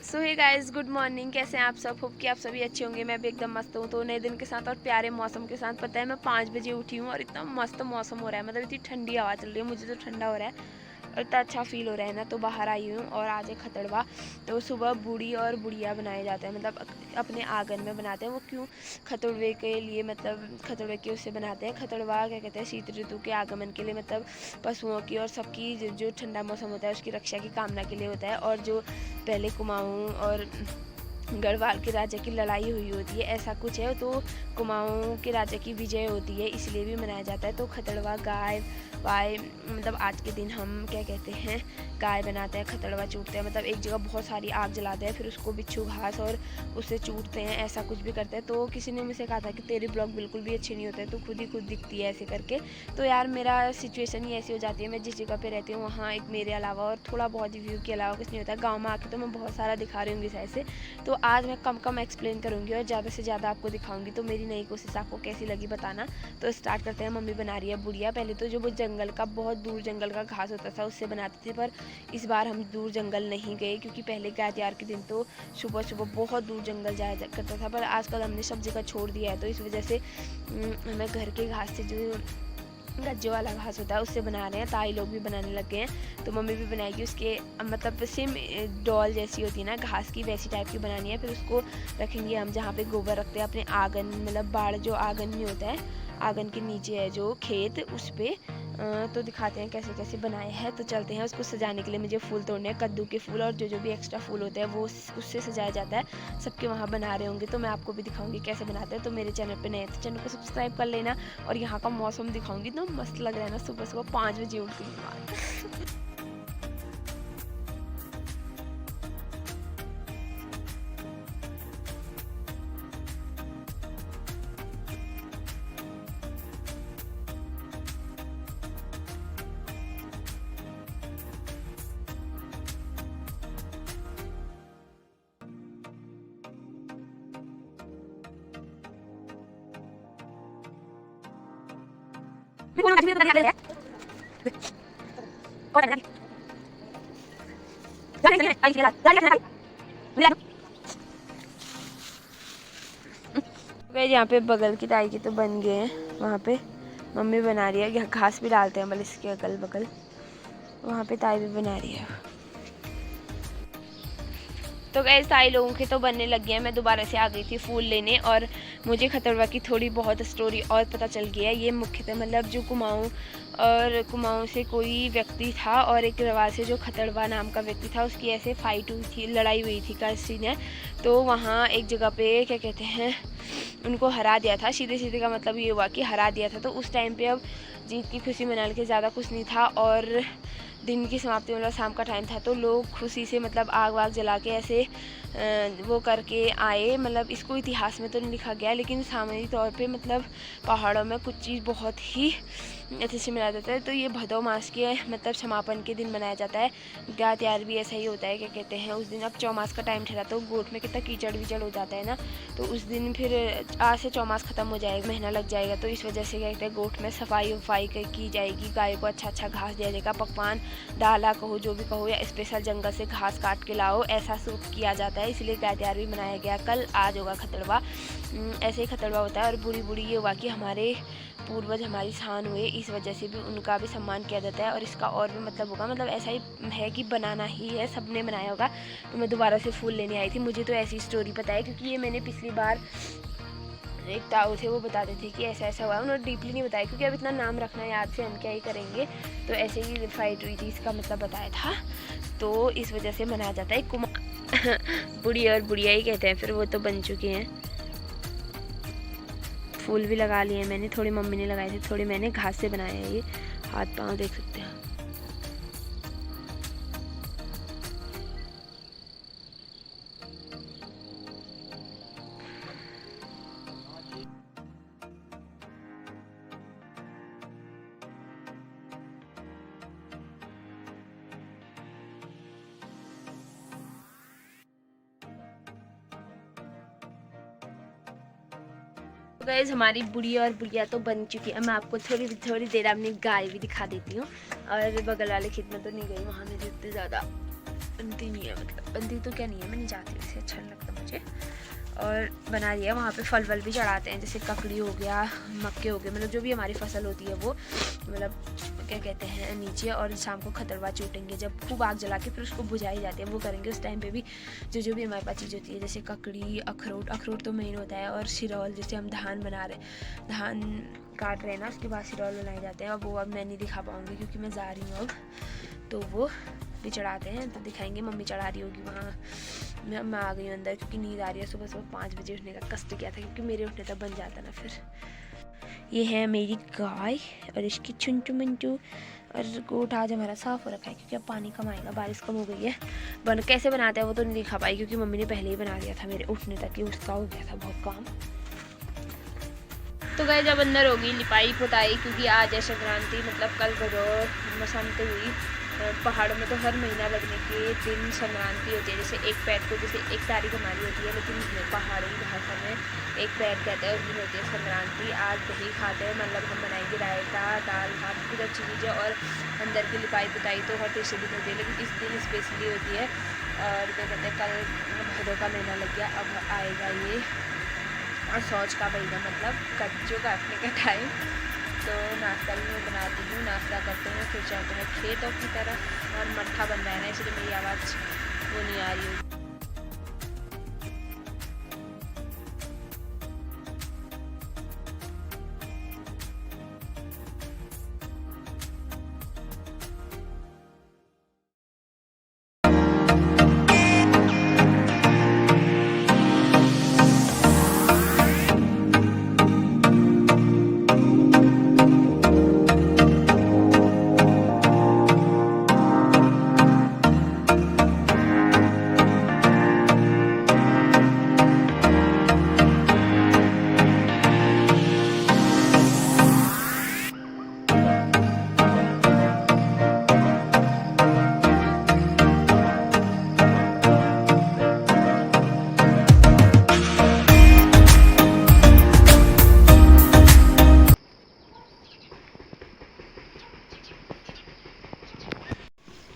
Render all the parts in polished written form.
सो hey guys, good morning. कैसे हैं आप सब? होप कि आप सभी अच्छे होंगे। मैं भी एकदम मस्त हूँ। तो नए दिन के साथ और प्यारे मौसम के साथ, पता है मैं 5 बजे उठी हूँ और इतना मस्त मौसम हो रहा है, मतलब इतनी ठंडी हवा चल रही है, मुझे तो ठंडा हो रहा है और इतना अच्छा फील हो रहा है ना। तो बाहर आई हूँ और आज है खतड़वा। तो सुबह बूढ़ी और बुढ़िया बनाए जाते हैं, मतलब अपने आंगन में बनाते हैं। वो क्यों? खतड़वे के लिए, मतलब खतड़वे के उससे बनाते हैं। खतड़वा क्या कहते हैं, शीत ऋतु के आगमन के लिए, मतलब पशुओं की और सबकी जो ठंडा मौसम होता है उसकी रक्षा की कामना के लिए होता है। और जो पहले कुमाऊँ और गढ़वाल के राजा की लड़ाई हुई होती है, ऐसा कुछ है। तो कुमाऊँ के राजा की विजय होती है, इसलिए भी मनाया जाता है। तो खतड़वा गाय वाय, मतलब आज के दिन हम क्या कहते हैं, गाय बनाते हैं, खतड़वा चूटते हैं, मतलब एक जगह बहुत सारी आग जलाते हैं, फिर उसको बिच्छू घास और उससे चूटते हैं, ऐसा कुछ भी करते हैं। तो किसी ने मुझसे कहा था कि तेरे ब्लॉग बिल्कुल भी अच्छे नहीं होते, तो खुद ही खुद दिखती है ऐसे करके। तो यार मेरा सिचुएशन ही ऐसी हो जाती है, मैं जिस जगह पे रहती हूँ वहाँ एक मेरे अलावा और थोड़ा बहुत व्यू के अलावा कुछ नहीं होता है। गाँव में आके तो मैं बहुत सारा दिखा रही हूँ साइड से। तो आज मैं कम कम एक्सप्लेन करूँगी और ज़्यादा से ज़्यादा आपको दिखाऊंगी। तो मेरी नई कोशिश आपको कैसी लगी बताना। तो स्टार्ट करते हैं। मम्मी बना रही है बुढ़िया। पहले तो जो वो जंगल का, बहुत दूर जंगल का घास होता था उससे बनाते थे, पर इस बार हम दूर जंगल नहीं गए, क्योंकि पहले गाय त्योहार के दिन तो सुबह सुबह बहुत दूर जंगल जाया करता था, पर आजकल हमने सब जगह छोड़ दिया है। तो इस वजह से हमें घर के घास से, जो गज्जे वाला घास होता है, उससे बना रहे हैं। ताई लोग भी बनाने लग गए हैं, तो मम्मी भी बनाएगी। उसके मतलब सेम डॉल जैसी होती है ना घास की, वैसी टाइप की बनानी है। फिर उसको रखेंगे हम जहाँ पे गोबर रखते हैं अपने आंगन, मतलब बाड़ जो आंगन में होता है, आंगन के नीचे है जो खेत, उस पर। तो दिखाते हैं कैसे कैसे बनाए हैं। तो चलते हैं। उसको सजाने के लिए मुझे फूल तोड़ने हैं, कद्दू के फूल और जो भी एक्स्ट्रा फूल होते हैं वो उससे सजाया जाता है। सबके वहाँ बना रहे होंगे, तो मैं आपको भी दिखाऊंगी कैसे बनाते हैं। तो मेरे चैनल पे नए तो चैनल को सब्सक्राइब कर लेना। और यहाँ का मौसम दिखाऊंगी, इतना मस्त लग रहा है ना, सुबह सुबह 5 बजे उठ गई। यहाँ पे बगल की ताई के तो बन गए हैं, वहाँ पे मम्मी बना रही है। घास भी डालते हैं मतलब इसके अगल बगल, वहाँ पे ताई भी बना रही है। तो गैस ताई लोगों के तो बनने लग गए हैं। मैं दोबारा से आ गई थी फूल लेने, और मुझे खतड़वा की थोड़ी बहुत स्टोरी और पता चल गया है। ये मुख्यतः मतलब जो कुमाऊँ से कोई व्यक्ति था और एक गढ़वाल से जो खतड़वा नाम का व्यक्ति था, उसकी ऐसे फाइट हुई थी, लड़ाई हुई थी काशी ने। तो वहाँ एक जगह पे क्या कहते हैं, उनको हरा दिया था। सीधे सीधे का मतलब ये हुआ कि हरा दिया था। तो उस टाइम पे अब जीत की खुशी मनाने के ज़्यादा कुछ नहीं था, और दिन की समाप्ति मतलब शाम का टाइम था। तो लोग खुशी से मतलब आग वाग जला के ऐसे वो करके आए। मतलब इसको इतिहास में तो नहीं लिखा गया, लेकिन सामान्य तौर पे मतलब पहाड़ों में कुछ चीज़ बहुत ही अच्छे से मनाया जाता है। तो ये भदौ मास के मतलब समापन के दिन मनाया जाता है। गाय त्योहार भी ऐसा ही होता है, क्या कहते हैं, उस दिन अब चौमास का टाइम ठहरा, तो गोट में कितना कीचड़ विचड़ हो जाता है ना। तो उस दिन फिर आज से चौमास ख़त्म हो जाएगा, महीना लग जाएगा। तो इस वजह से क्या कहते हैं, गोट में सफाई वफाई की जाएगी, गाय को अच्छा अच्छा घास दिया जाएगा, पकवान डाला कहो जो भी कहो, या स्पेशल जंगल से घास काट के लाओ, ऐसा सब किया जाता है। इसलिए गाय त्योहार भी मनाया गया। कल आज होगा खतड़वा, ऐसे ही खतड़वा होता है। और बूढ़ी बूढ़ी ये हुआ कि हमारे पूर्वज हमारी शान हुए, इस वजह से भी उनका भी सम्मान किया जाता है। और इसका और भी मतलब होगा, मतलब ऐसा ही है कि बनाना ही है, सबने बनाया होगा। तो मैं दोबारा से फूल लेने आई थी। मुझे तो ऐसी स्टोरी पता है, क्योंकि ये मैंने पिछली बार एक ताऊ थे, वो बताते थे कि ऐसा ऐसा हुआ। उन्होंने डीपली नहीं बताया, क्योंकि अब इतना नाम रखना याद से हम क्या ही करेंगे। तो ऐसे ही फाइट हुई थी, इसका मतलब बताया था। तो इस वजह से मनाया जाता है। बुढ़ी और बुढ़िया ही कहते हैं फिर, वो तो बन चुके हैं। फूल भी लगा लिए मैंने, थोड़ी मम्मी ने लगाए थे, थोड़े मैंने घास से बनाए हैं। ये हाथ पाँव देख सकते हैं। गाइस हमारी बुढ़ी और बुढ़िया तो बन चुकी है। मैं आपको थोड़ी थोड़ी देर अपनी गाय भी दिखा देती हूँ। और बगल वाले खेत में तो नहीं गई, वहाँ में इतने ज़्यादा बनती नहीं है, मतलब बनती तो क्या नहीं है, मैं नहीं चाहती, वैसे अच्छा नहीं लगता मुझे। और बना दिया। वहाँ पे फल वल भी चढ़ाते हैं, जैसे ककड़ी हो गया, मक्के हो गए, मतलब जो भी हमारी फसल होती है वो, मतलब क्या कहते हैं, नीचे। और शाम को खतरवा चूटेंगे, जब खूब आग जला के फिर उसको बुझाई जाती है, वो करेंगे। उस टाइम पे भी जो भी हमारे पास चीज़ होती है, जैसे ककड़ी, अखरोट तो मेन होता है, और सिरौल, जैसे हम धान बना रहे, धान काट रहे हैं ना, उसके बाद सिरौल बनाए जाते हैं। और वो अब मैं नहीं दिखा पाऊँगी क्योंकि मैं जा रही हूँ अब, तो वो भी चढ़ाते हैं तो दिखाएंगे। मम्मी चढ़ा रही होगी वहाँ, मैं आ गई हूँ अंदर क्योंकि नींद आ रही है। सुबह 5 बजे उठने का कष्ट किया था, क्योंकि मेरे उठने तक बन जाता ना फिर। ये है मेरी गाय और इसकी चुंचू मंचू, और गोट आज हमारा साफ़ हो रखा है क्योंकि अब पानी कम आएगा, बारिश कम हो गई है। कैसे बनाते हैं वो तो नहीं दिखा पाई, क्योंकि मम्मी ने पहले ही बना दिया था मेरे उठने तक ही, उसका हो गया था बहुत काम। तो गए जब अंदर होगी लिपाई पुताई, क्योंकि आज है संक्रांति, मतलब कल बसंत हुई। पहाड़ों में तो हर महीना लगने के दिन संक्रांति होती है, जैसे 1 पैर को, जैसे 1 तारीख हमारी होती है, लेकिन पहाड़ी भाषा में 1 पैर कहते हैं, उस दिन होती है संक्रांति। आज दही खाते हैं, मतलब हम बनाएंगे रायता, दाल भात, कुछ अच्छी चीज़ें, और अंदर की लिपाई पुताई तो हर तीसरे दिन होती है, लेकिन इस दिन स्पेशली होती है। और क्या कहते हैं, कल भादों का महीना लग गया, अब आएगा ये और सौच का महीना, मतलब कच्चों काटने का टाइम। तो नाश्ता भी मैं बनाती हूँ, नाश्ता करते हैं, फिर चलते हैं खेतों की तरफ। और मट्ठा बन रहा है ना, इसलिए मेरी आवाज़ वो नहीं आ रही होगी।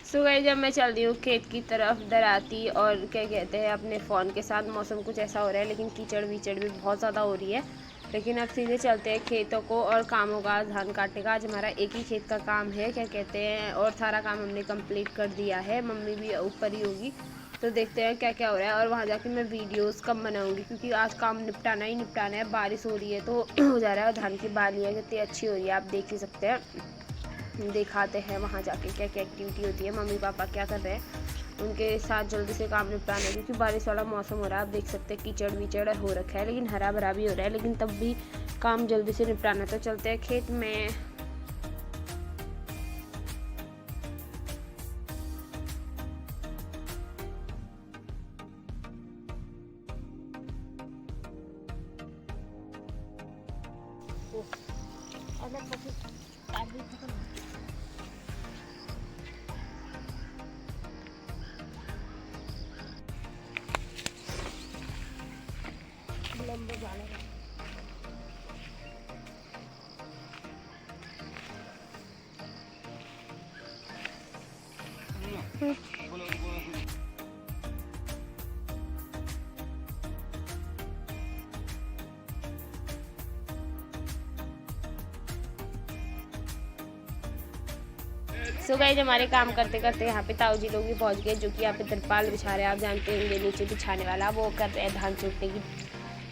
सुबह जब मैं चल रही हूँ खेत की तरफ दराती, और क्या कहते हैं, अपने फ़ोन के साथ, मौसम कुछ ऐसा हो रहा है, लेकिन कीचड़ वीचड़ भी बहुत ज़्यादा हो रही है। लेकिन अब सीधे चलते हैं खेतों को और कामों का, धान काटने का। आज हमारा एक ही खेत का काम है, क्या कहते हैं, और सारा काम हमने कंप्लीट कर दिया है। मम्मी भी ऊपर ही होगी, तो देखते हैं क्या क्या हो रहा है। और वहाँ जाके मैं वीडियोस कम बनाऊंगी, क्योंकि आज काम निपटाना ही निपटाना है। बारिश हो रही है तो हो जा रहा है। और धान की बालियाँ कितनी अच्छी हो रही है, आप देख ही सकते हैं। दिखाते हैं वहाँ जाके क्या क्या एक्टिविटी होती है, मम्मी पापा क्या कर रहे हैं, उनके साथ जल्दी से काम निपटाना है, क्योंकि बारिश वाला मौसम हो रहा है। आप देख सकते हैं कीचड़ वीचड़ हो रखा है, लेकिन हरा भरा भी हो रहा है, लेकिन तब भी काम जल्दी से निपटाना। तो चलते हैं खेत में। सो गाइस, हमारे काम करते करते यहाँ पे ताऊ जी लोग भी पहुँच गए, जो कि यहाँ पे तिरपाल बिछा रहे हैं। आप जानते होंगे नीचे बिछाने वाला, वो कर रहे हैं धान चूटने की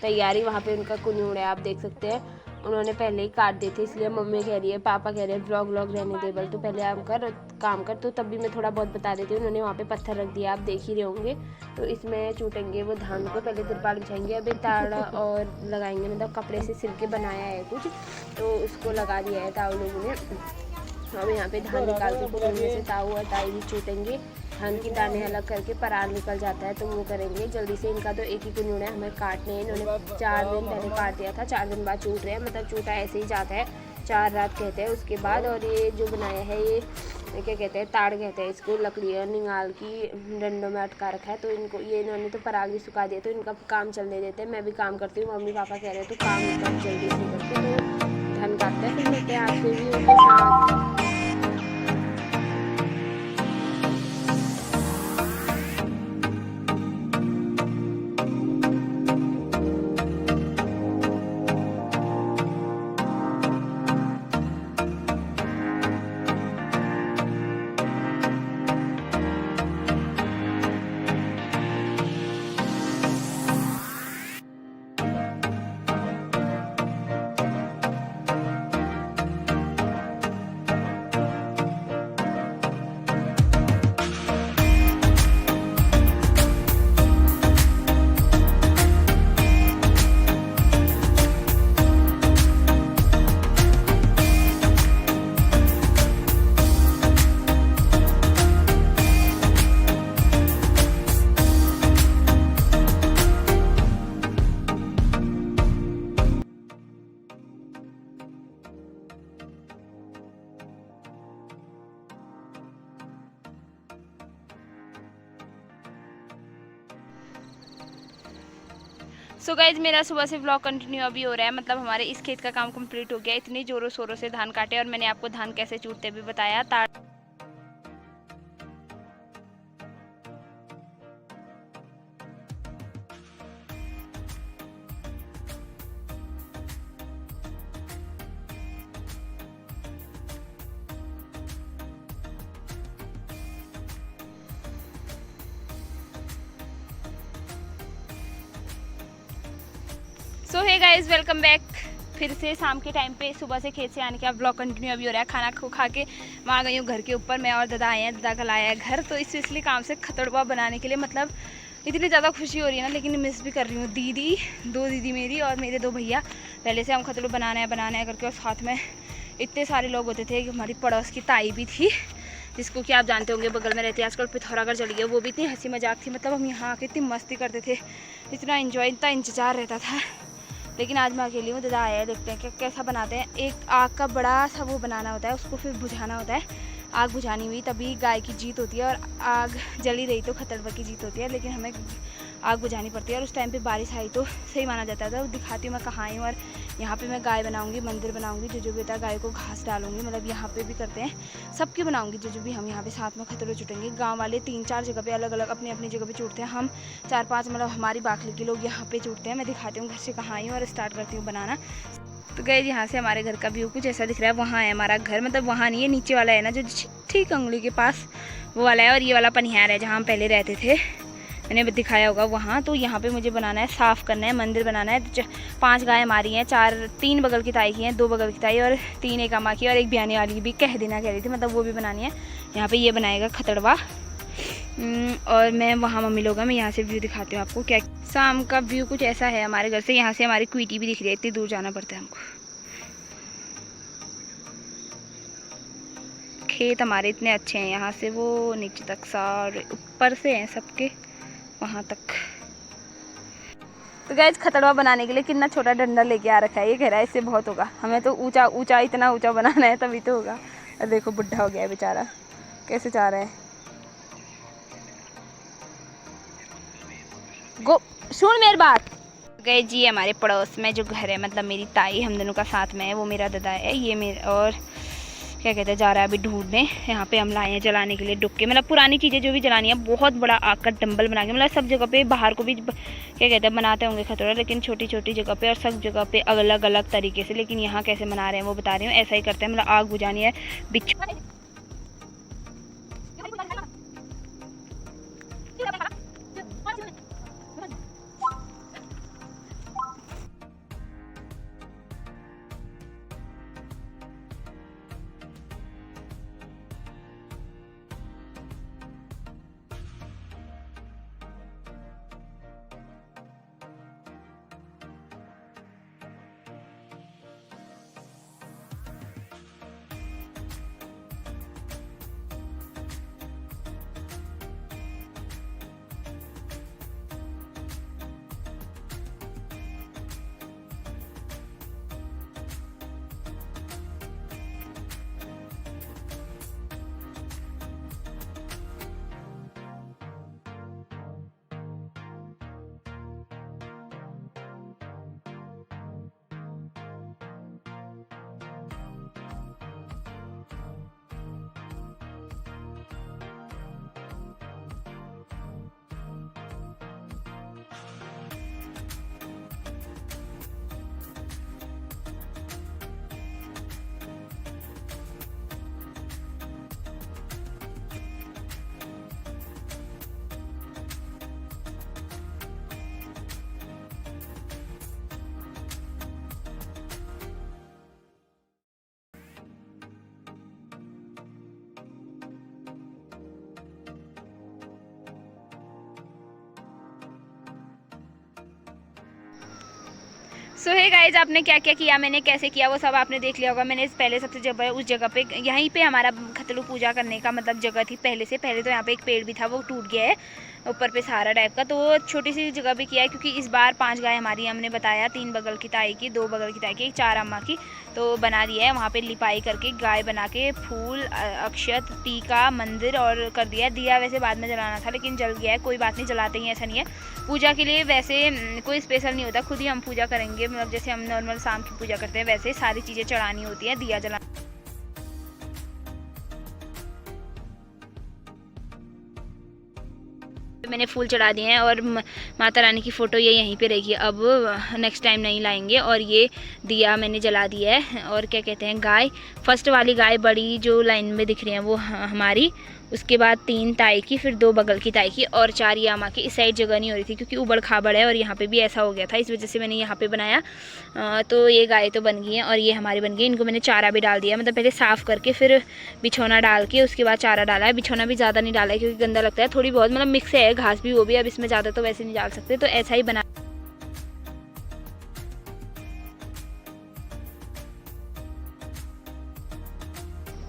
तैयारी। वहाँ पे उनका कुन्यूड़ है, आप देख सकते हैं। उन्होंने पहले ही काट दिए थे, इसलिए मम्मी कह रही है, पापा कह रहे हैं व्लॉग रहने दे, बल तो पहले आप काम कर। तो तब भी मैं थोड़ा बहुत बता देती हूँ। उन्होंने वहाँ पे पत्थर रख दिया, आप देख ही रहे होंगे। तो इसमें चूटेंगे वो धान को, पहले तिरपाल बिछाएंगे, अभी ताड़ और लगाएंगे, मतलब कपड़े से सिल के बनाया है कुछ, तो उसको लगा दिया है ताऊ लोगों ने। अब यहाँ पे धान निकाल के कुछ से ताऊ और ताई भी चूटेंगे। धान की दाने अलग करके परार निकल जाता है, तो वो करेंगे जल्दी से। इनका तो एक ही कुन्यूड़ है, हमें काटने हैं। इन्होंने 4 दिन पहले काट दिया था, 4 दिन बाद चूट रहे हैं, मतलब चूटा ऐसे ही जाता है, 4 रात कहते हैं उसके बाद। और ये जो बनाया है, ये क्या कहते हैं, ताड़ कहते हैं इसको, लकड़ियाँ निकाल की डंडों में अटका रखा है। तो इनको ये इन्होंने तो पराग भी सुखा दिया, तो इनका काम चलने देते हैं। मैं भी काम करती हूँ, मम्मी पापा कह रहे हैं तो काम जल्दी से करके तो धान काटते हैं। फिर मिलते हैं आज भी उनके साथ। सो गाइज मेरा सुबह से व्लॉग कंटिन्यू अभी हो रहा है, मतलब हमारे इस खेत का काम कंप्लीट हो गया। इतनी जोरों शोरों से धान काटे और मैंने आपको धान कैसे चूटते भी बताया। सो हे गाइज वेलकम बैक। फिर से शाम के टाइम पे सुबह से खेत से आने के बाद ब्लॉग कंटिन्यू अभी हो रहा है। खाना खा के वहाँ गई हूँ घर के ऊपर। मैं और दादा आए हैं, दादा कल आया है घर, तो इसलिए काम से खतड़वा बनाने के लिए, मतलब इतनी ज़्यादा खुशी हो रही है ना, लेकिन मिस भी कर रही हूँ। दीदी, 2 दीदी मेरी और मेरे 2 भैया, पहले से हम खतड़ू बनाना है करके। और साथ में इतने सारे लोग होते थे कि हमारी पड़ोस की ताई भी थी, जिसको कि आप जानते होंगे बगल में रहती है, आजकल पिथौरागढ़ चली गई। वो भी इतनी हंसी मजाक थी, मतलब हम यहाँ आके इतनी मस्ती करते थे, इतना इन्जॉय, इतना इंतजार रहता था। लेकिन आज मैं अकेली हूँ, दादा आया है, देखते हैं कि कैसा बनाते हैं। एक आग का बड़ा सा वो बनाना होता है, उसको फिर बुझाना होता है। आग बुझानी हुई तभी गाय की जीत होती है, और आग जली रही तो खतड़वा की जीत होती है। लेकिन हमें आग बुझानी पड़ती है, और उस टाइम पे बारिश आई तो सही माना जाता था। दिखाती हूँ मैं कहाँ आई हूँ। और यहाँ पे मैं गाय बनाऊँगी, मंदिर बनाऊँगी, जो भी होता है। गाय को घास डालूंगी, मतलब यहाँ पे भी करते हैं, सबकी बनाऊँगी जो भी। हम यहाँ पे साथ में खतड़ू चुटेंगे। गाँव वाले 3-4 जगह पे अलग अलग अपनी अपनी जगह पे चूटते हैं। हम 4-5 मतलब हमारी बाखली के लोग यहाँ पे चूटते हैं। मैं दिखाती हूँ घर से कहाँ आई हूँ और स्टार्ट करती हूँ बनाना। तो गए यहाँ से हमारे घर का व्यू कुछ ऐसा दिख रहा है। वहाँ है हमारा घर, मतलब वहाँ नहीं है, नीचे वाला है ना, जो ठीक उंगली के पास वो वाला है। और ये वाला पनिहार है जहाँ हम पहले रहते थे, मैंने दिखाया होगा वहाँ। तो यहाँ पे मुझे बनाना है, साफ़ करना है, मंदिर बनाना है। 5 गाय हमारी हैं, 3 बगल की ताई की हैं, 2 बगल की ताई, और 3 एक अम्मा की, और एक ब्याने वाली भी कह रही थी, मतलब वो भी बनानी है। यहाँ पे ये बनाएगा खतड़वा। और मैं वहाँ मम्मी लोग हैं, मैं यहाँ से व्यू दिखाती हूँ आपको। क्या शाम का व्यू कुछ ऐसा है हमारे घर से। यहाँ से हमारी क्वीटी भी दिख रही है, इतनी दूर जाना पड़ता है हमको। खेत हमारे इतने अच्छे हैं, यहाँ से वो नीचे तक सारे ऊपर से हैं सबके वहाँ तक। तो गाइस खतड़वा बनाने के लिए कितना छोटा डंडा लेके आ रखा है। ये कह रहा है इससे बहुत होगा, हमें तो ऊंचा ऊंचा, इतना ऊंचा बनाना है तभी तो होगा। और देखो बुढ़ा हो गया है बेचारा, कैसे चाह रहा है। गो सुन मेरी बात। गए जी हमारे पड़ोस में जो घर है, मतलब मेरी ताई, हम दोनों का साथ में है, वो मेरा दादा है। ये मेरा, और क्या कहते हैं, जा रहा है अभी ढूंढने। यहाँ पे हम लाए हैं जलाने के लिए डुक्के, मतलब पुरानी चीज़ें जो भी जलानी है। बहुत बड़ा आग का डंबल बना के, मतलब सब जगह पे, बाहर को भी क्या कहते हैं बनाते होंगे खतौड़ा, लेकिन छोटी छोटी जगह पे और सब जगह पे अलग अलग तरीके से। लेकिन यहाँ कैसे बना रहे हैं वो बता रही हूँ। ऐसा ही करते हैं, मतलब आग बुझानी है, बिच्छू सो हे गाइज, आपने क्या क्या किया, मैंने कैसे किया, वो सब आपने देख लिया होगा। मैंने पहले सबसे जब उस जगह पे, यहीं पे हमारा खतड़ू पूजा करने का मतलब जगह थी पहले से। पहले तो यहाँ पे एक पेड़ भी था, वो टूट गया है, ऊपर पे सहारा टाइप का। तो वो छोटी सी जगह भी किया है क्योंकि इस बार 5 गाय हमारी हमने बताया, 3 बगल की ताई की, 2 बगल की ताई की, 4 अम्मा की। तो बना दिया है वहाँ पे लिपाई करके, गाय बना के फूल अक्षत टीका मंदिर और कर दिया है। दिया वैसे बाद में जलाना था लेकिन जल गया है, कोई बात नहीं, जलाते ही ऐसा नहीं है। पूजा के लिए वैसे कोई स्पेशल नहीं होता, खुद ही हम पूजा करेंगे, मतलब जैसे हम नॉर्मल शाम की पूजा करते हैं वैसे सारी चीज़ें चढ़ानी होती है, दिया जला। मैंने फूल चढ़ा दिए हैं और माता रानी की फ़ोटो ये यहीं पे रहेगी, अब नेक्स्ट टाइम नहीं लाएंगे। और ये दिया मैंने जला दिया है। और क्या कहते हैं, गाय, फर्स्ट वाली गाय बड़ी जो लाइन में दिख रही है वो हमारी, उसके बाद 3 ताई की, फिर 2 बगल की ताई की और 4 यामा की। इस साइड जगह नहीं हो रही थी क्योंकि उबड़ खाबड़ है और यहाँ पे भी ऐसा हो गया था, इस वजह से मैंने यहाँ पे बनाया। तो ये गाय तो बन गई हैं और ये हमारी बन गई। इनको मैंने चारा भी डाल दिया, मतलब पहले साफ़ करके फिर बिछौना डाल के उसके बाद चारा डाला है। बिछौना भी ज़्यादा नहीं डाला है क्योंकि गंदा लगता है, थोड़ी बहुत मतलब मिक्स है घास भी, वो भी अब इसमें ज़्यादा तो वैसे नहीं डाल सकते, तो ऐसा ही बना।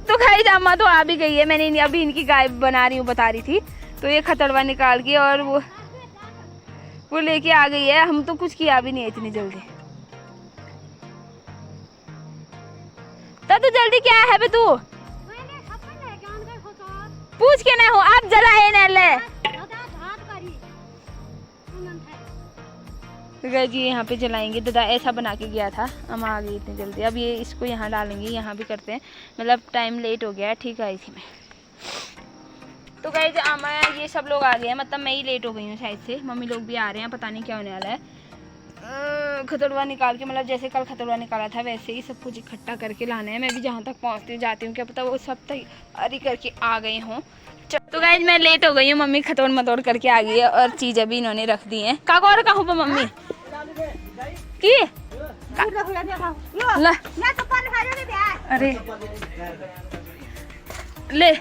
तो गाइस अम्मा तो आ भी गई है, मैंने अभी इनकी गाय बना रही हूँ, बता रही थी। तो ये खतड़वा निकाल के और वो लेके आ गई है। हम तो कुछ किया भी नहीं है इतनी जल्दी। तो जल्दी क्या है बे तू? पूछ के नहीं हो आप जलाए न ले। तो जी यहाँ पे जलाएंगे, दादा ऐसा बना के गया था, हम आ गई इतनी जल्दी। अब ये इसको यहाँ डालेंगे, यहाँ भी करते हैं, मतलब टाइम लेट हो गया, ठीक आई थी मैं। तो गाइस आमा ये सब लोग आ गए हैं, मतलब मैं ही लेट हो गई हूँ शायद से, मम्मी लोग भी आ रहे हैं, पता नहीं क्या होने वाला है। खतड़वा निकाल के, मतलब जैसे कल खतड़वा निकाला था वैसे ही सब कुछ इकट्ठा करके लाना है। मैं भी जहाँ तक पहुँचती जाती हूँ, क्या पता वो सब तैयारी करके आ गए हों। तो गाइस मैं लेट हो गई हूँ, मम्मी खतोड़ मतोड़ करके आ गई है और चीज़ें भी इन्होंने रख दी हैं। काका और कहूँ पर मम्मी की अरे ले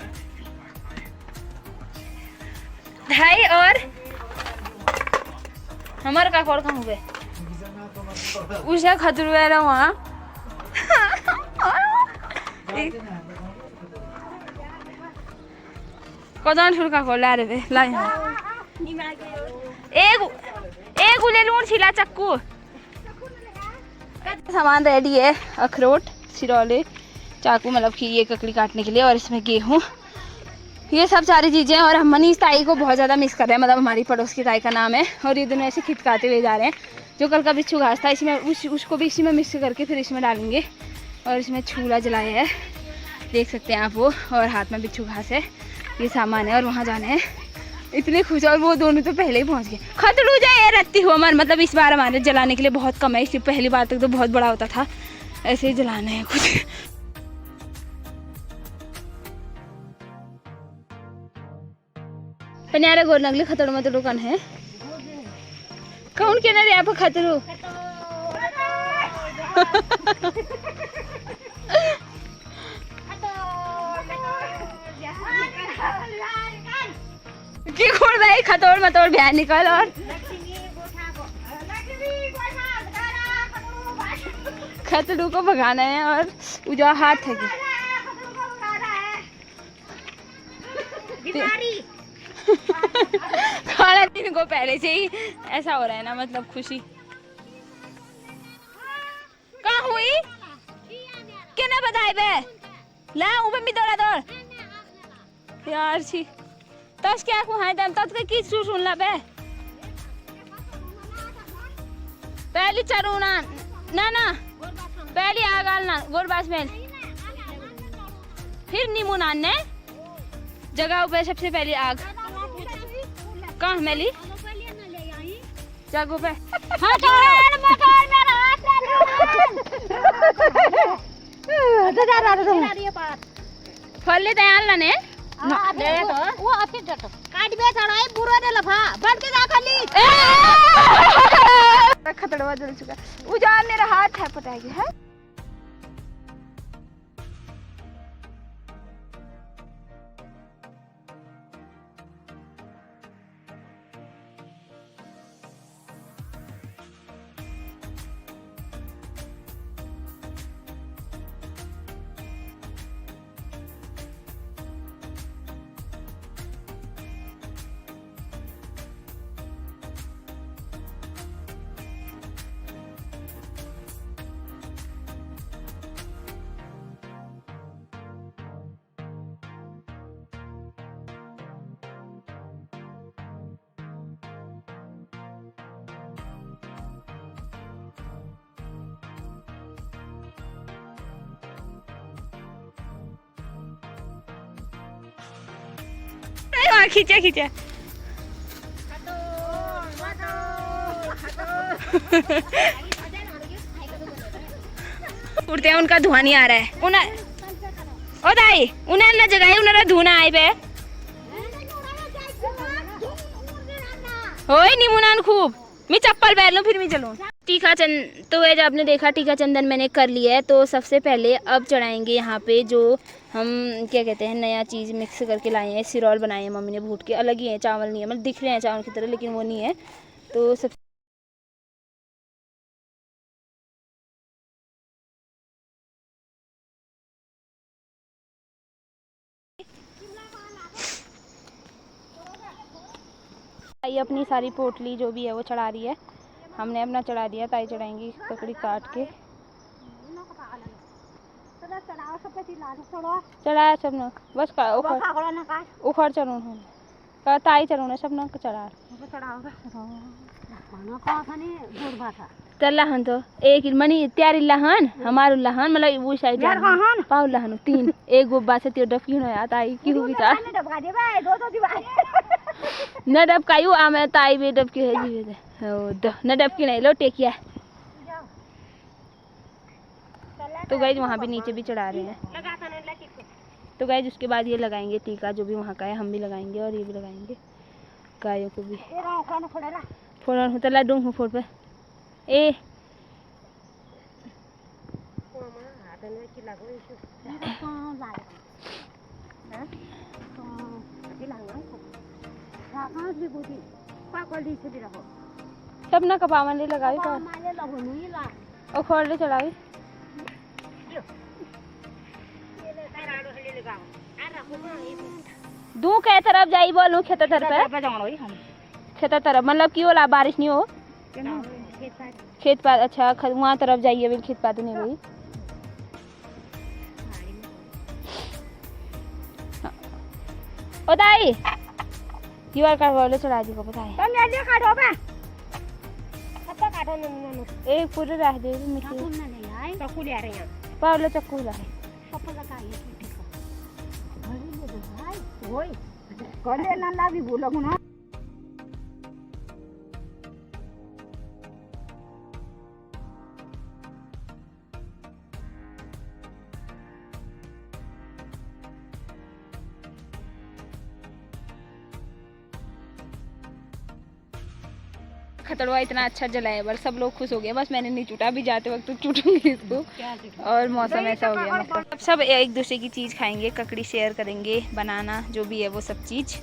भाई और हमारे काका और कहूँ पे उसे खतुरवा रहा वहाँ कौन फुल खोला रे ला एक उले लून छिला चक्कू सामान रेडी है, अखरोट, सिरौले, चाकू मतलब कि ये ककड़ी काटने के लिए, और इसमें गेहूँ, ये सब सारी चीज़ें। और हम मनीष ताई को बहुत ज़्यादा मिस कर रहे हैं, मतलब हमारी पड़ोस की ताई का नाम है, और ये दोनों ऐसे खिटकाते हुए जा रहे हैं। जो कल का बिच्छू घास था इसमें उसको भी इसी में मिक्स करके फिर इसमें डालेंगे। और इसमें चूल्हा जलाया है, देख सकते हैं आप वो, और हाथ में बिच्छू घास है, ये सामान है और वहाँ जाना है। इतने खुश, और वो दोनों तो पहले ही पहुँच गए। खतड़ू जाए रत्ती हुआ मन, मतलब इस बार हमारे जलाने के लिए बहुत कम है, इसलिए पहली बार तक तो बहुत बड़ा होता था, ऐसे ही जलाना है कुछ। पन्यारे गोर नगली खतड़ू मत दुकान है कौन के ना रे आप खतड़ू की खोल भाई खतोड़ मतोड़ बयान निकल। और खतड़ू को भगाना है और उजा हाथ है खाना दिन को पहले से ही ऐसा हो रहा है ना, मतलब खुशी कहाँ हुई क्या ना बताए बे ला ऊपर भी दौड़ा दौड़ यार छी तस क्या को हाय दम तत के की सुन ला बे पहली चरूना ना ना पहली आगाल ना गोरबास में फिर नीमूनान ने जगह पे सबसे पहले आग कहाँ मेली जागो पे फल ले तैयार लाने वो अफिट डटो काट बे चढ़ाई बुरो दे लफा बढ़ के जा खाली खतड़वा जल चुका उजाड़ मेरा हाथ है पता है हाँ खींचे खींचे उड़ते हैं, उनका धुआं नहीं आ रहा है। उन्हें ओ दाई उन्हें ना जगह उन्हें धुना आए पे होए निमुनान खूब। मैं चप्पल पहन लूं फिर मैं चलूं। टीका चंद तो वैसे आपने देखा टीका चंदन मैंने कर लिया है। तो सबसे पहले अब चढ़ाएंगे यहाँ पे जो हम क्या कहते हैं नया चीज़ मिक्स करके लाए हैं, सिरौल बनाए हैं मम्मी ने भूट के, अलग ही है, चावल नहीं है, मतलब दिख रहे हैं चावल की तरह लेकिन वो नहीं है। तो सब ताई अपनी सारी पोटली जो भी है वो चढ़ा रही है, हमने अपना चढ़ा दिया, ताई चढ़ाएंगी ककड़ी काट के। चढ़ाया सब न बस उखड़ चढ़ू ताई चढ़ू न सब न चढ़ा तल्लाहन तो एक मनी त्यार लहन हमार लहन मतलब वो साइड पाव लहन तीन एक गोबा से त्यो डफकी न आता आई की हुई था न डबकायू आ मैं ताई भी डबकी है जी न डबकी नहीं लो टेकिया। तो गाइज वहाँ भी नीचे भी चढ़ा रहे हैं। तो गाइज उसके बाद ये लगाएंगे टीका जो भी वहाँ का है, हम भी लगाएंगे और ये भी लगाएंगे गायों को भी। फोड़ा तो लड्डू हूँ फोड़ पे ए सब ना कपावन ले लगाई और खोल ले चढ़ाई दू के तरफ जाई बोलूं खेत तरफ खेत तरफ मतलब क्यों ला बारिश नहीं हो खेत पात अच्छा वहाँ तरफ जाइए बिल खेत पात नहीं गई। बताई दीवार का बोले चढ़ा दी को बताए एक पूरे रह दे पावले चक्कू ला खतड़वा इतना अच्छा जला है बस सब लोग खुश हो गए। बस मैंने नहीं चूटा, अभी जाते वक्त तो चूटूंगी इसको। और मौसम ऐसा हो गया मतलब सब एक दूसरे की चीज़ खाएंगे, ककड़ी शेयर करेंगे, बनाना जो भी है वो सब चीज़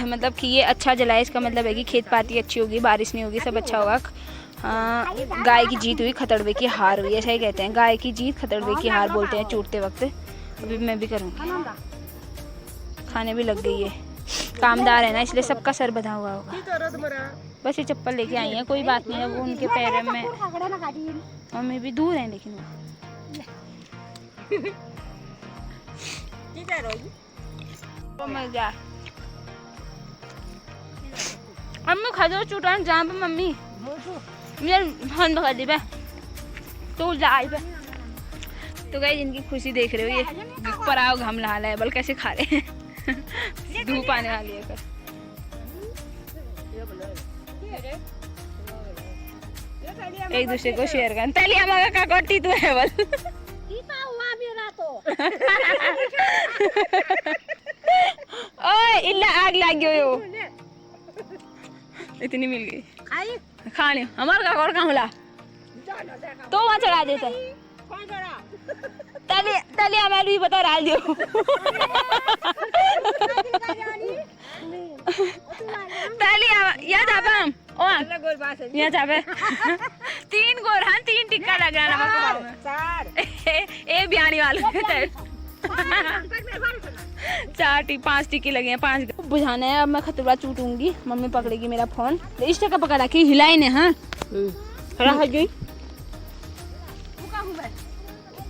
मतलब कि ये अच्छा जला है इसका मतलब है कि खेत पाती अच्छी होगी, बारिश नहीं होगी, सब अच्छा होगा। हाँ गाय की जीत हुई खतड़वे की हार हुई, ऐसा ही कहते हैं, गाय की जीत खतड़वे की हार बोलते हैं चूटते वक्त। अभी मैं भी करूँगी, खाने भी लग गई है, कामदार है ना इसलिए सबका सर बंधा हुआ होगा। बस ये चप्पल लेके आई है, कोई बात नहीं है, वो उनके पैर में मम्मी भी दूर है लेकिन वो मर गया। मम्मी खा दो चूटान जहाँ पे मम्मी मेरे फोन भगा दी तो जाए पे। तो गाइस इनकी खुशी देख रहे हो, ये पराव घम ला है बल कैसे खा रहे हैं धूप आने वाली है कर। एक दूसरे को शेयर कर तली हमारा का कोटी तू है बल ओए इल्ला आग लग गयो इतनी मिल गई खा लियो हमारा का और कामला तो वहाँ चढ़ा देते तली तली हमारे भी बता डाल दियो तली याद आपम ओ यहाँ जाबे 3 गोर हाँ 3 टिक्का लग रहा है नमक ए बियानी वालों 4-5 टिक्के लगे हैं 5 बुझाना है। अब मैं खतरा चूटूंगी, मम्मी पकड़ेगी मेरा फोन इस टका पकड़ा के हिलाई ने। हाँ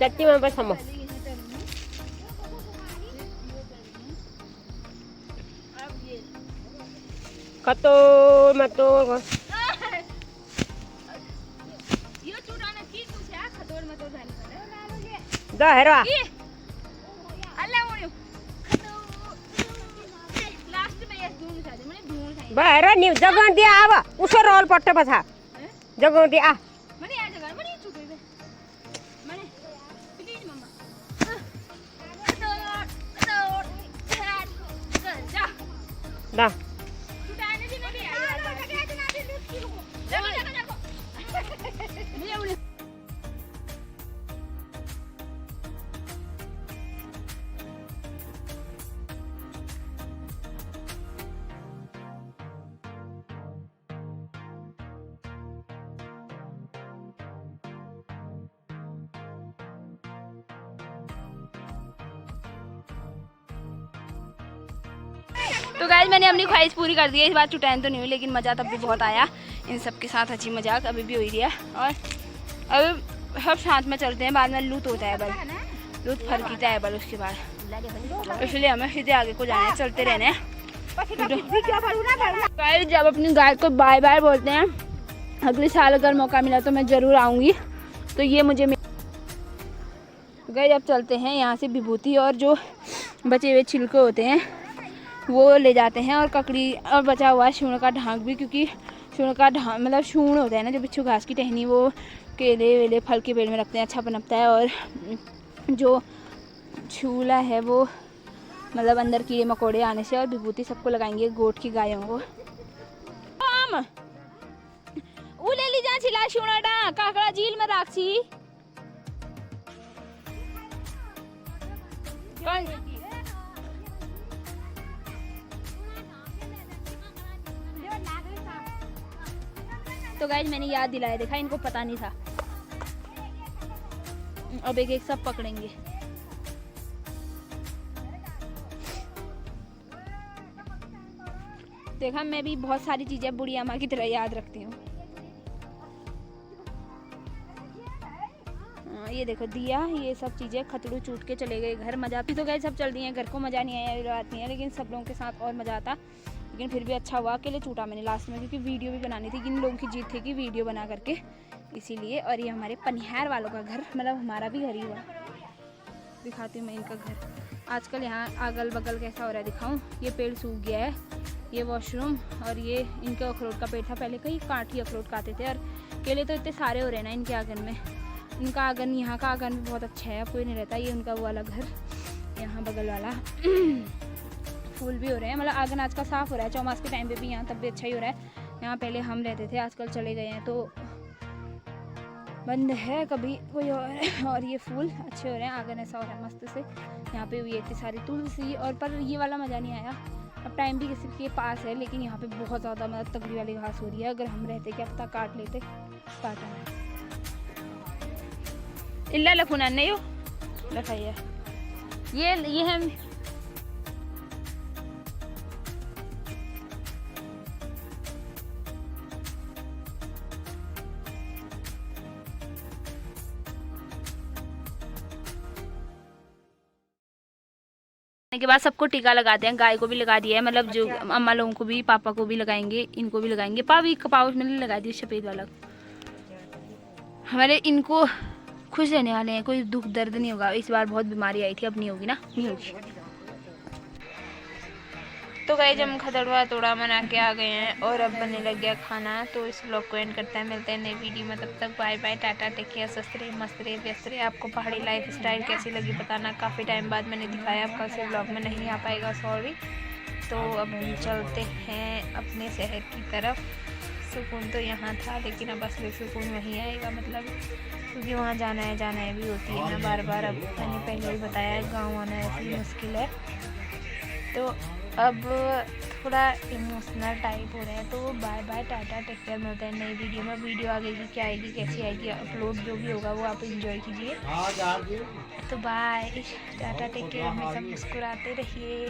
चट्टी में बस हम कतो मतो ये चूटाने की कुछ है खतोड़ में तो जाने दा हेरा अल्लाह वो बाहेर नि जगन दिया आवा उसो रोल पट्ट बसा जगन दिया मने आ जगह मने छुटे दे मने प्लीज मम्मा जा दा छुटाने भी नहीं आ जाओ तो गाइस मैंने अपनी ख्वाहिश पूरी कर दी है। इस बार चुटैन तो नहीं हुई लेकिन मज़ा तब भी बहुत आया। इन सब के साथ अच्छी मजाक अभी भी हो रही है और अब सब साथ में चलते हैं। बाद में लूट होता है बल लूट फरकीता है बल उसके बाद, इसलिए हमें सीधे आगे को जाना है, चलते रहना है। गाइस जब अपनी गाय को बाय बाय बोलते हैं, अगले साल अगर मौका मिला तो मैं ज़रूर आऊँगी। तो ये मुझे गाइस अब चलते हैं यहाँ से विभूति और जो बचे हुए छिलके होते हैं वो ले जाते हैं और ककड़ी और बचा हुआ शूण का ढांक भी, क्योंकि शूण का ढांक मतलब शूण होता है ना जो बिच्छू घास की टहनी, वो केले वेले फल के पेड़ में रखते हैं, अच्छा पनपता है। और जो छूला है वो मतलब अंदर कीड़े मकोड़े आने से, और विभूति सबको लगाएंगे गोट की गायों को। आम वो ले ली जा छिला शूणाटा काकड़ा झील में राक्षी तो गाइस मैंने याद दिलाया, देखा इनको पता नहीं था। अब एक एक सब पकड़ेंगे। देखा मैं भी बहुत सारी चीजें बुढ़िया माँ की तरह याद रखती हूँ। ये देखो दिया, ये सब चीजें खतड़ू चूट के चले गए घर। मजा आती तो गए सब चल दी है, घर को मजा नहीं आया बात नहीं है, लेकिन सब लोगों के साथ और मजा आता। लेकिन फिर भी अच्छा हुआ, अकेले छूटा मैंने लास्ट में, क्योंकि वीडियो भी बनानी थी। इन लोगों की जीत थी कि वीडियो बना करके, इसीलिए। और ये हमारे पनिहार वालों का घर, मतलब हमारा भी घर ही हुआ। दिखाती हूँ मैं इनका घर। आजकल यहाँ अगल बगल कैसा हो रहा है दिखाऊँ। ये पेड़ सूख गया है, ये वॉशरूम, और ये इनका अखरोट का पेड़ था पहले, कहीं काठी अखरोट खाते थे। और केले तो इतने सारे हो रहे हैं ना इनके आंगन में। इनका आंगन, यहाँ का आंगन भी बहुत अच्छा है, कोई नहीं रहता। ये उनका वो वाला घर, यहाँ बगल वाला। फूल भी हो रहे हैं, मतलब आंगन आजकल साफ़ हो रहा है। चौमास के टाइम पे भी यहाँ तब भी अच्छा ही हो रहा है। यहाँ पहले हम रहते थे, आजकल चले गए हैं तो बंद है, कभी कोई और ये फूल अच्छे हो रहे हैं। आंगन ऐसा हो रहा है मस्त से। यहाँ पे भी इतनी सारी तुलसी, और पर ये वाला मज़ा नहीं आया। अब टाइम भी किसी के पास है, लेकिन यहाँ पे बहुत ज़्यादा मतलब तगड़ी वाली घास हो रही है। अगर हम रहते क्या पता काट लेते, काटा है। इल्ला लफुना नहीं हो लखाइए ये हम के बाद सबको टीका लगाते हैं। गाय को भी लगा दिया है, मतलब जो अम्मा लोगों को भी, पापा को भी लगाएंगे, इनको भी लगाएंगे। पावी कपाव मैंने लगा दिया सफ़ेद वाला। हमारे इनको खुश रहने वाले हैं, कोई दुख दर्द नहीं होगा। इस बार बहुत बीमारी आई थी, अब नहीं होगी ना, नहीं होगी। तो गाइस हम खतड़वा तोड़ा मना के आ गए हैं और अब बनने लग गया खाना। तो इस व्लॉग को एंड करते हैं, मिलते हैं नई वीडियो में। तब तक bye bye, tata, take care, स्वस्थ रहे, मस्त रहे, व्यस्त रहे। आपको पहाड़ी लाइफ स्टाइल कैसी लगी बताना। काफ़ी टाइम बाद मैंने दिखाया, आपका से व्लॉग में नहीं आ पाएगा, सॉरी। तो अब हम चलते हैं अपने शहर की तरफ। सुकून तो यहाँ था, लेकिन अब असली सुकून वहीं आएगा, मतलब क्योंकि वहाँ जाना है भी होती है ना बार बार। अब मैंने पहले ही बताया, गाँव आना ऐसी मुश्किल है। तो अब थोड़ा इमोशनल टाइप हो रहे हैं। तो bye bye, tata, take care, मिलते हैं नई वीडियो में। वीडियो आगे की क्या आएगी, कैसी आएगी, अपलोड जो भी होगा वो आप एंजॉय कीजिए। तो बाय, टाटा, टेक केयर, हमेशा मुस्कुराते रहिए।